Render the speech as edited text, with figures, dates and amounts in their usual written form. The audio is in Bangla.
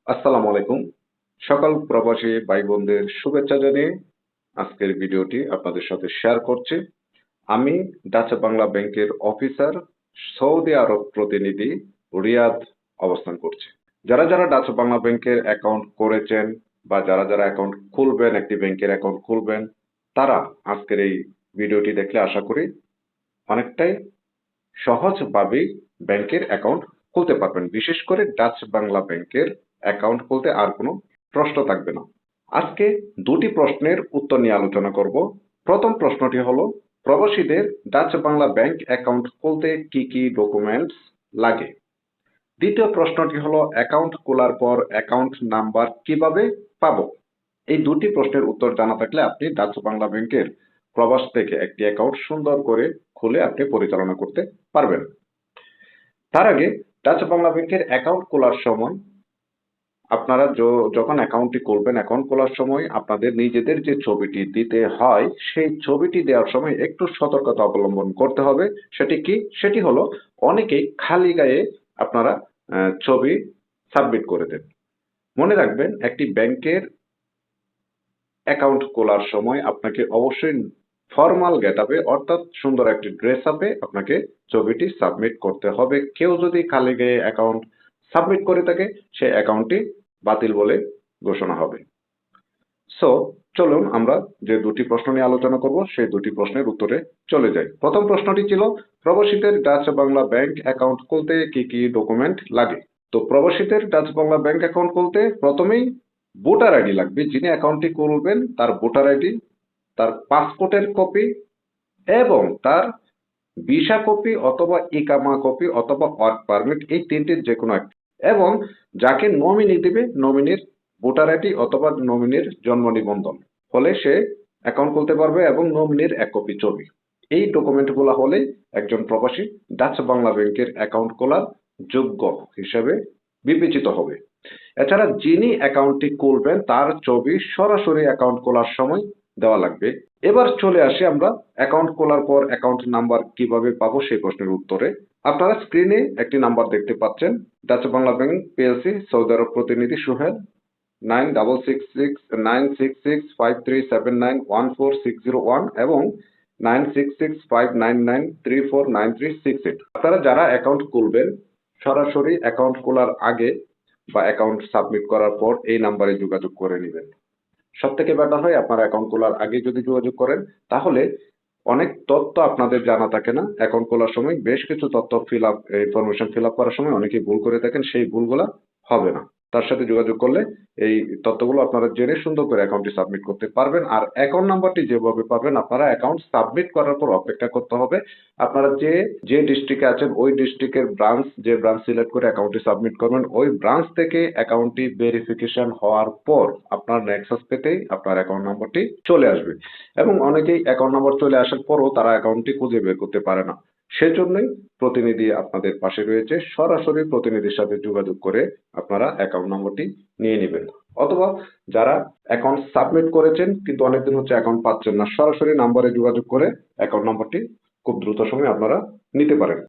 আসসালামু আলাইকুম। সকল প্রবাসী ভাই বোনদের শুভেচ্ছা জানিয়ে আজকের ভিডিওটি আপনাদের সাথে শেয়ার করছি। আমি ডাচ বাংলা ব্যাংকের অফিসার, সৌদি আরব প্রতিনিধি রিয়াদ অবস্থান করছি। যারা যারা ডাচ বাংলা ব্যাংকের অ্যাকাউন্ট করেছেন বা যারা যারা অ্যাকাউন্ট খুলবেন, একটি ব্যাংকের অ্যাকাউন্ট খুলবেন, তারা আজকের এই ভিডিওটি দেখলে আশা করি অনেকটাই সহজভাবেই ব্যাংকের অ্যাকাউন্ট খুলতে পারবেন। বিশেষ করে ডাচ বাংলা ব্যাংকের অ্যাকাউন্ট খুলতে আর কোনো প্রশ্ন থাকবে না। আজকে দুটি প্রশ্নের উত্তর নিয়ে আলোচনা করব। প্রথম প্রশ্নটি হলো, প্রবাসীদের ডাচ বাংলা ব্যাংক অ্যাকাউন্ট খুলতে কি কি ডকুমেন্টস লাগে? দ্বিতীয় প্রশ্নটি হলো, অ্যাকাউন্ট খোলার পর অ্যাকাউন্ট নাম্বার কিভাবে পাবো? এই দুটি প্রশ্নের উত্তর জানা থাকলে আপনি ডাচ বাংলা ব্যাংকের প্রবাস থেকে একটি অ্যাকাউন্ট সুন্দর করে খুলে আপনি পরিচালনা করতে পারবেন। তার আগে ডাচ বাংলা ব্যাংকের অ্যাকাউন্ট খোলার সময় আপনারা যখন অ্যাকাউন্টটি খুলবেন, অ্যাকাউন্ট খোলার সময় আপনাদের নিজেদের যে ছবিটি দিতে হয়, সেই ছবিটি দেওয়ার সময় একটু সতর্কতা অবলম্বন করতে হবে। সেটি কি? সেটি হলো, অনেকেই খালি গায়ে আপনারা ছবি সাবমিট করে দেন। মনে রাখবেন, একটি ব্যাংকের অ্যাকাউন্ট খোলার সময় আপনাকে অবশ্যই ফর্মাল গেট আপে, অর্থাৎ সুন্দর একটি ড্রেস আপে আপনাকে ছবিটি সাবমিট করতে হবে। কেউ যদি খালি গায়ে অ্যাকাউন্ট সাবমিট করে থাকে, সেই অ্যাকাউন্টটি বাতিল বলে ঘোষণা হবে। সো চলুন আমরা যে দুটি প্রশ্ন নিয়ে আলোচনা করব সেই দুটি প্রশ্নের উত্তরে চলে যাই। প্রথম প্রশ্নটি ছিল, প্রবাসীদের ডাচ বাংলা ব্যাংক অ্যাকাউন্ট খুলতে কি কি ডকুমেন্ট লাগে? তো প্রবাসীদের ডাচ বাংলা ব্যাংক অ্যাকাউন্ট খুলতে প্রথমেই ভোটার আইডি লাগবে। যিনি অ্যাকাউন্টটি খুলবেন তার ভোটার আইডি, তার পাসপোর্টের কপি এবং তার ভিসা কপি অথবা ইকামা কপি অথবা ওয়ার্ক পারমিট, এই তিনটির যে কোনো একটি, এবং যাকে নমিনি দিবে নমিনির ভোটার আইডি অথবা নমিনির জন্ম নিবন্ধন হলে সে অ্যাকাউন্ট খুলতে পারবে, এবং নমিনির এক কপি ছবি। এই ডকুমেন্টগুলো হলেই একজন প্রবাসী ডাচ বাংলা ব্যাংকের অ্যাকাউন্ট খোলার যোগ্য হিসেবে বিবেচিত হবে। এছাড়া যিনি অ্যাকাউন্টটি খুলবেন তার ছবি সরাসরি অ্যাকাউন্ট খোলার সময় দেওয়া লাগবে। এবার চলে আসি আমরা অ্যাকাউন্ট খোলার পর অ্যাকাউন্ট নাম্বার কিভাবে পাবো সেই প্রশ্নের উত্তরে। আপনারা স্ক্রিনে একটি নাম্বার দেখতে পাচ্ছেন, Dutch Bangla bank PLC Saudi Arab প্রতিনিধি সুহেল, 96669653791461 এবং 966599349368। আপনারা যারা অ্যাকাউন্ট খুলবেন, সরাসরি অ্যাকাউন্ট খোলার আগে বা অ্যাকাউন্ট সাবমিট করার পর এই নাম্বারে যোগাযোগ করে নেবেন। সব থেকে বেটার হয় আপনারা অ্যাকাউন্ট খোলার আগে যদি যোগাযোগ করেন, তাহলে অনেক তথ্য আপনাদের জানা থাকে না। অ্যাকাউন্ট খোলার সময় বেশ কিছু তথ্য ইনফরমেশন ফিল আপ করার সময় অনেকেই ভুল করে থাকেন, সেই ভুলগুলা হবে না। তার সাথে যোগাযোগ করলে এই তথ্যগুলো আপনারা জেনে সুন্দর করে অ্যাকাউন্টটি সাবমিট করতে পারবেন। আর অ্যাকাউন্ট নাম্বারটি যেভাবে পাবেন, আপনারা অ্যাকাউন্ট সাবমিট করার পর অপেক্ষা করতে হবে। আপনারা যে ডিস্ট্রিক্টে আছেন ওই ডিস্ট্রিক্টের যে ব্রাঞ্চ সিলেক্ট করে অ্যাকাউন্টটি সাবমিট করবেন, ওই ব্রাঞ্চ থেকে অ্যাকাউন্টটি ভেরিফিকেশন হওয়ার পর আপনার নেক্সাস পেতেই আপনার অ্যাকাউন্ট নাম্বারটি চলে আসবে। এবং অনেকেই অ্যাকাউন্ট নাম্বার চলে আসার পরও তারা অ্যাকাউন্টটি খুঁজে বের করতে পারে না। সেজন্যই প্রতিনিধি আপনাদের পাশে রয়েছে। সরাসরি প্রতিনিধির সাথে যোগাযোগ করে আপনারা অ্যাকাউন্ট নম্বরটি নিয়ে নেবেন। অথবা যারা অ্যাকাউন্ট সাবমিট করেছেন কিন্তু অনেকদিন হচ্ছে অ্যাকাউন্ট পাচ্ছেন না, সরাসরি নাম্বারে যোগাযোগ করে অ্যাকাউন্ট নম্বরটি খুব দ্রুত সময়ে আপনারা নিতে পারেন।